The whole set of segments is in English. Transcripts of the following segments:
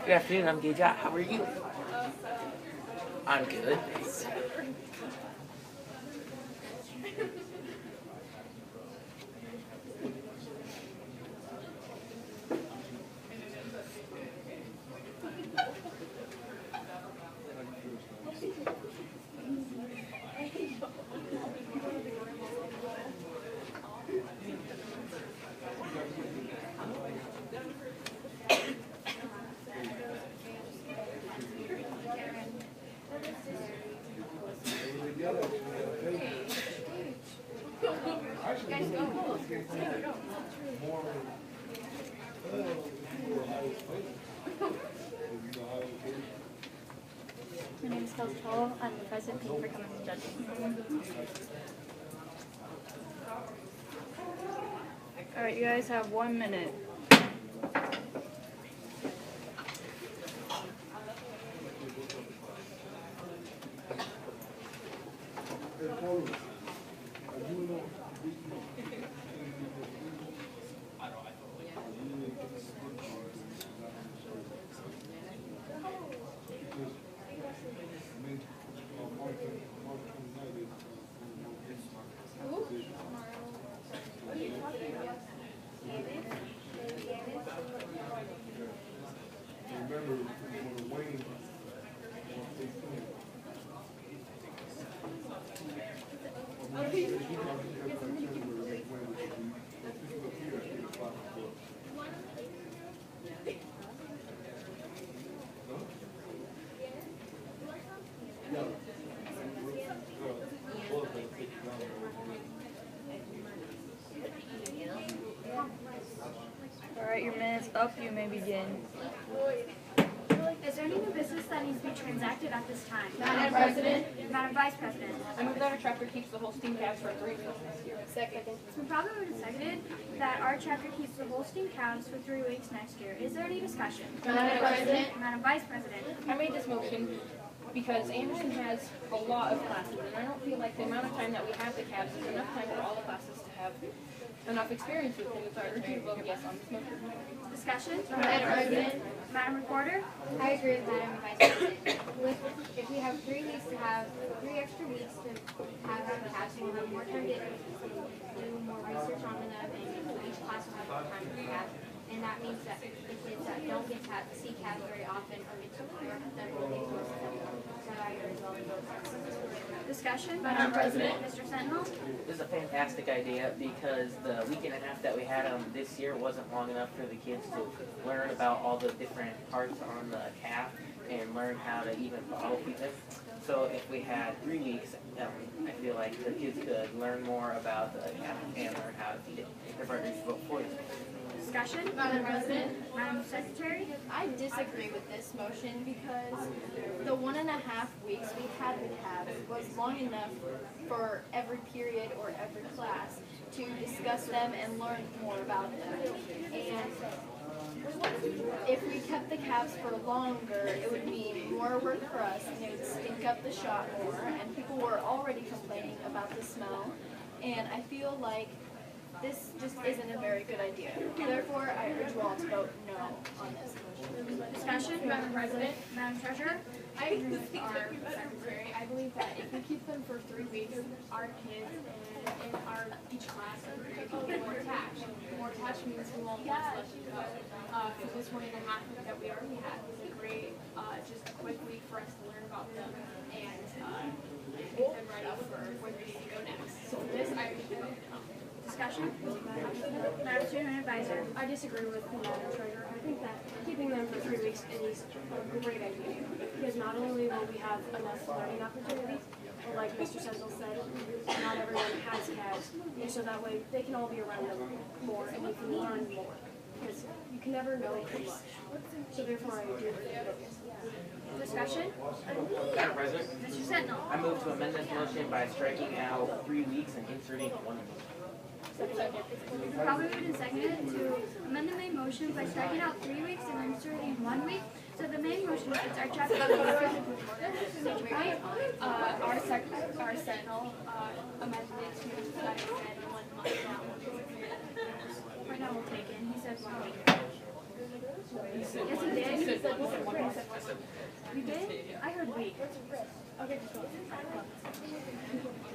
Good afternoon, I'm Gage. How are you? I'm good. My name is Kelsey Hall. I'm the president. Thank you for coming to judging. All right, you guys have 1 minute. All right, your minute's up. You may begin. Is there any new business that needs to be transacted at this time? Madam President, Madam Vice President. I move that our chapter keeps the Holstein calves for 3 weeks next year. Second. It's been probably moved and seconded that our chapter keeps the Holstein cows for 3 weeks next year. Is there any discussion? Madam President, Madam Vice President. I made this motion because Anderson has a lot of classes, and I don't feel like the amount of time that we have the calves is enough time for all the classes to have enough experience with them. So I urge you to vote yes on this motion. Discussion? Madam President. Madam Recorder. I agree with Madam Vice President. If we have 3 weeks to have 3 extra weeks to have the calves, we'll have more time to do more research on them, and each class will have more time for calves. And that means that the kids that don't get to see calves very often or get to work with them will get close to them. So I agree as well with both sides. Discussion? Madam President. Mr. Sentinel? This is a fantastic idea because the week and a half that we had this year wasn't long enough for the kids to learn about all the different parts on the calf and learn how to even bottle feed them. So if we had 3 weeks, I feel like the kids could learn more about the calf and learn how to feed it. If our vote for it. Discussion? Madam President. Madam Secretary? I disagree with this motion because the 1.5 weeks we had the calves was long enough for every period or every class to discuss them and learn more about them. And if we kept the calves for longer, it would mean more work for us, and it would stink up the shop more, and people were already complaining about the smell. And I feel like this just isn't a very good idea. Therefore, I urge you all to vote no on this motion. Discussion? Madam President. Madam Treasurer? I agree with our secretary. I believe that if we keep them for 3 weeks, our kids in our each class will be more attached. More attached means we won't lose less. For this 1.5 week that we already had was a great, just a quick week for us to learn about them and get them ready for where they need to go next. So for this, I urge you to vote no. Discussion? Madam Student Advisor? I disagree with the Madam Treasurer. I think that keeping them for 3 weeks is a great idea because not only will we have enough learning opportunities, but like Mr. Sentinel said, not everyone has calves, and so that way they can all be around them more and we can learn more because you can never know too much. So therefore, I agree with you. Discussion? Madam President, Mr. Sentinel? I move to amend this motion by striking out 3 weeks and inserting 1 week. Probably moved and seconded to amend the main motion by striking out 3 weeks and inserting 1 week. So the main motion is our chapter. Our Sentinel amended it to that it said 1 month now. Right now we'll take it. He said 1 week. Yes, he did. You did? I heard week. Okay,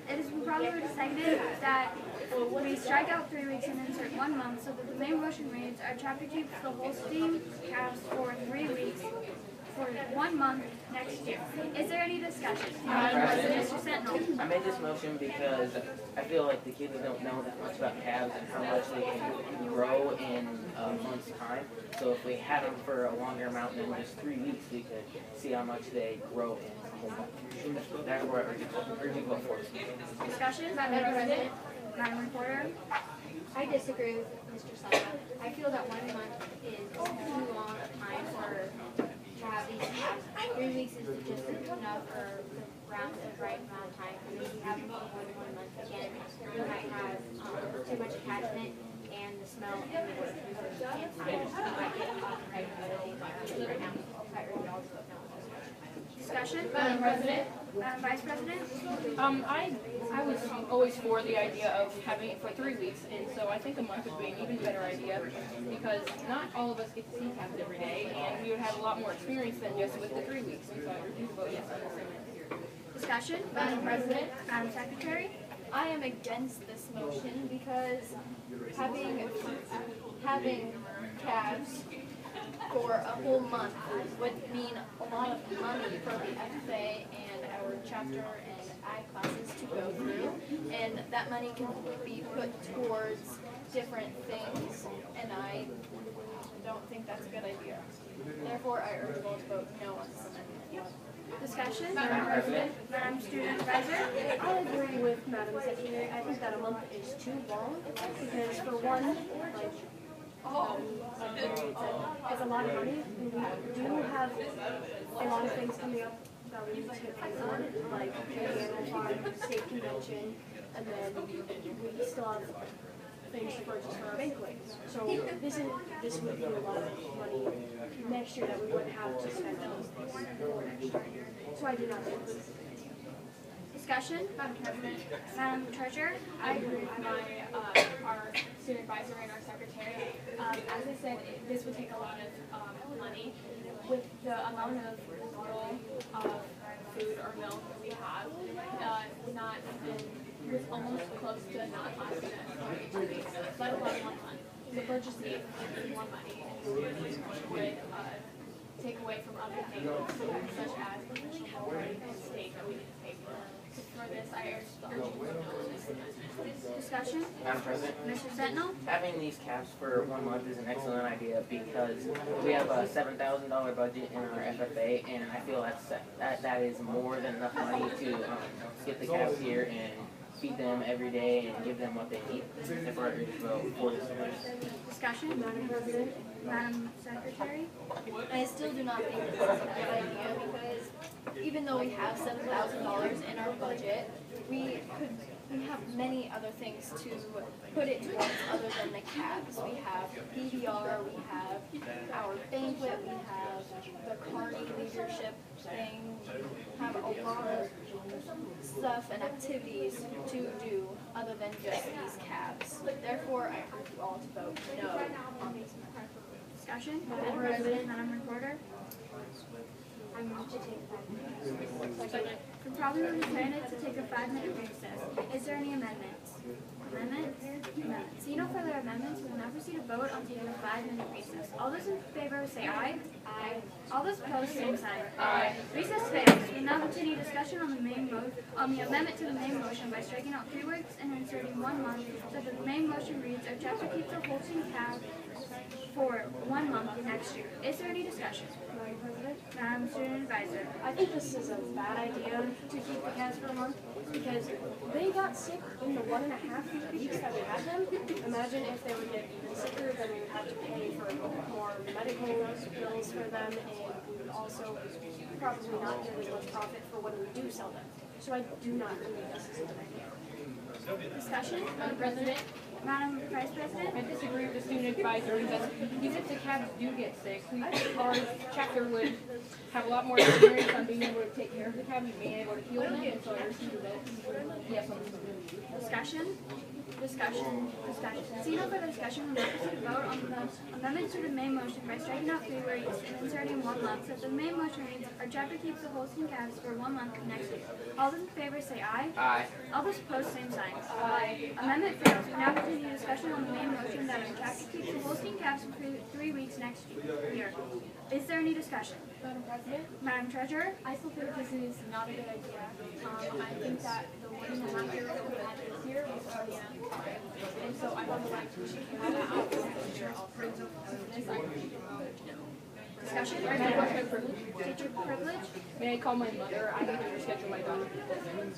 It is probably decided that we strike out 3 weeks and insert 1 month, so that the main motion reads, our chapter keeps the Holstein calves for 3 weeks for 1 month next year. Is there any discussion? Mr. Sentinel. I made this motion because I feel like the kids don't know that much about calves and how much they can grow in a month's time. So if we had them for a longer amount than just 3 weeks, we could see how much they grow in a whole month. That's where I urge you to vote for. Discussion? Madam Reporter? I disagree with Mr. Sala. I feel that 1 month is too long a time to have these calves. 3 weeks is just enough for the right amount of time. And if you have them for more than 1 month, again, you might have too much attachment and the smell and the work and time. You might get copyright right now. I urge y'all to vote no. Discussion? Madam President? Madam Vice President? I was always for the idea of having it for 3 weeks, and so I think a month would be an even better idea because not all of us get to see calves every day, and we would have a lot more experience than just with the 3 weeks. And so I urge you to vote yes on this amendment. Discussion? Madam President, Madam Secretary? I am against this motion because having calves for a whole month would mean a lot of money for the FFA and our chapter and ag classes to go through, and that money can be put towards different things, and I don't think that's a good idea. Therefore, I urge you all to vote no on this amendment. Discussion? Madam President? Madam Student Advisor? I agree with Madam Secretary. I think that a month is too long because for one, like, it's a lot of money. And we do have a lot of things coming up that we need to pay for, like the annual farm, state convention, and then we still have things to purchase for our banquet. So this would be a lot of money next year that we wouldn't have to spend those things for next year. So I do not think this is a good idea. Discussion? Madam President, Madam Treasurer? I agree with our student advisor and our secretary. As I said, this would take a lot of money. With the amount of bowl of food or milk that we have, not even, it's almost close to not lasting us 2 weeks, let alone 1 month. So purchasing more money and would take away from other things such as vegetable and steak that we need to pay for. For this, I urge you to vote no on this amendment. Discussion? Madam President? Mr. Sentinel? Having these caps for 1 month is an excellent idea because we have a $7,000 budget in our FFA, and I feel that is more than enough money to get the caps here and feed them every day and give them what they need. Therefore, I urge you to vote for this amendment. Discussion? Madam President? Madam Secretary? I still do not think this is a good idea because even though we have $7,000 in our budget, we have many other things to put it towards other than the cabs. We have PBR, we have our banquet, we have the Carney leadership thing, we have a lot of stuff and activities to do other than just these cabs. Therefore, I urge you all to vote no on these matters. Discussion? Madam President? Madam Reporter? I move to take 5 minutes. We probably decided to take a 5-minute recess. Is there any amendments? Amendments? Amendments. Seeing no further amendments, we will now proceed to vote on taking a 5-minute recess. All those in favor say aye. Aye. All those opposed, same sign. Aye. Recess fails. We now continue discussion on the amendment to the main motion by striking out 3 weeks and inserting 1 month, so that the main motion reads, our chapter keeps the Holstein cow for 1 month next year. Is there any discussion? Madam President? Madam Student Advisor. I think this is a bad idea to keep the cats for a month because they got sick in the 1.5 weeks that we had them. Imagine if they would get even sicker, then we would have to pay for more medical bills for them, and we would also probably not get as much profit for when we do sell them. So I do not believe this is a good idea. Discussion? Madam President, Madam Vice President? I disagree with the student advisor because even if the cabs do get sick, our chapter would have a lot more experience on being able to take care of the cabs and being able to heal them, and so I urge you to vote yes on this amendment. Discussion? Discussion. Seeing no further discussion, we'll now proceed to vote on the amendment to the main motion by striking out 3 words and inserting 1 month. So the main motion reads, our chapter keeps the Holstein calves for 1 month next year. All those in favor say aye. Aye. All those opposed, same sign. Aye. Amendment fails. We now continue discussion on the main motion that our chapter keeps the Holstein calves for 3 weeks next year. Is there any discussion? Madam President, Madam Treasurer? I still think this is not a good idea. I think that the 1.5 year that we had this year was already enough time. And so I would like to have that out for future alternatives. Discussion? Teacher privilege? May I call my mother? I need to reschedule my daughter.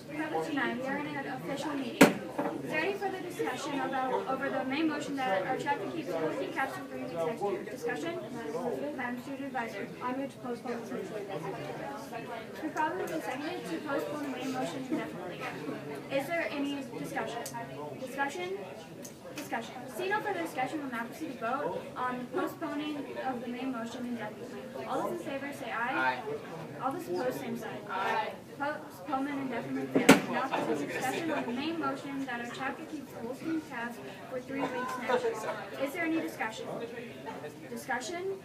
Privilege denied. We are in an official meeting. Is there any further discussion over the main motion that our chapter keeps the Holstein calves for 3 weeks next year? Discussion? Madam Student Advisor. I move to postpone this motion. It's been probably been seconded to postpone the main motion indefinitely. Is there any discussion? Discussion? Discussion. See no further discussion, we'll now proceed to vote on postponing of the main motion indefinitely. All those in favor say aye. Aye. All those opposed, same sign. Aye. Postponement indefinitely fails. Now proceed to discussion on the main motion that our chapter keeps Holstein calves for 3 weeks next year. Is there any discussion? Discussion?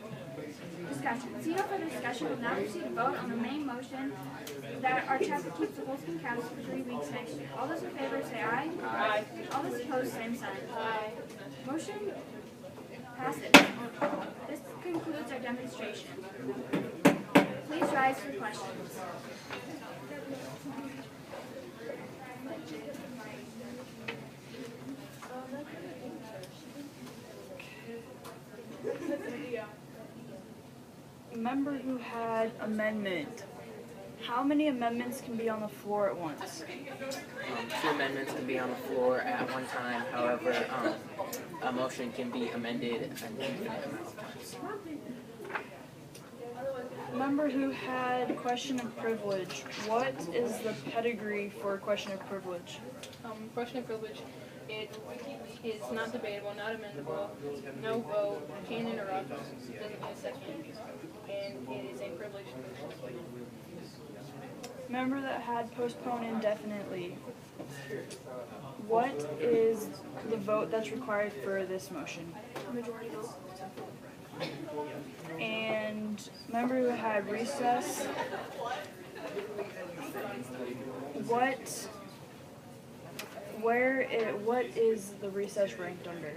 Discussion. See no further discussion, we'll now proceed to vote on the main motion that our chapter keeps the Holstein calves for 3 weeks next year. All those in favor say aye. Aye. All those opposed, same sign. Aye. Motion passes. This concludes our demonstration. Please rise for questions. Member who had amendment. How many amendments can be on the floor at once? 2 amendments can be on the floor at one time. However, a motion can be amended an infinite amount of times. Member who had question of privilege. What is the pedigree for question of privilege? Question of privilege. It is not debatable, not amendable, no vote, can't interrupt, doesn't get a second, and it is a privilege. Member that had postponed indefinitely. What is the vote that's required for this motion? Majority vote. And member who had recess. What is the recess ranked under?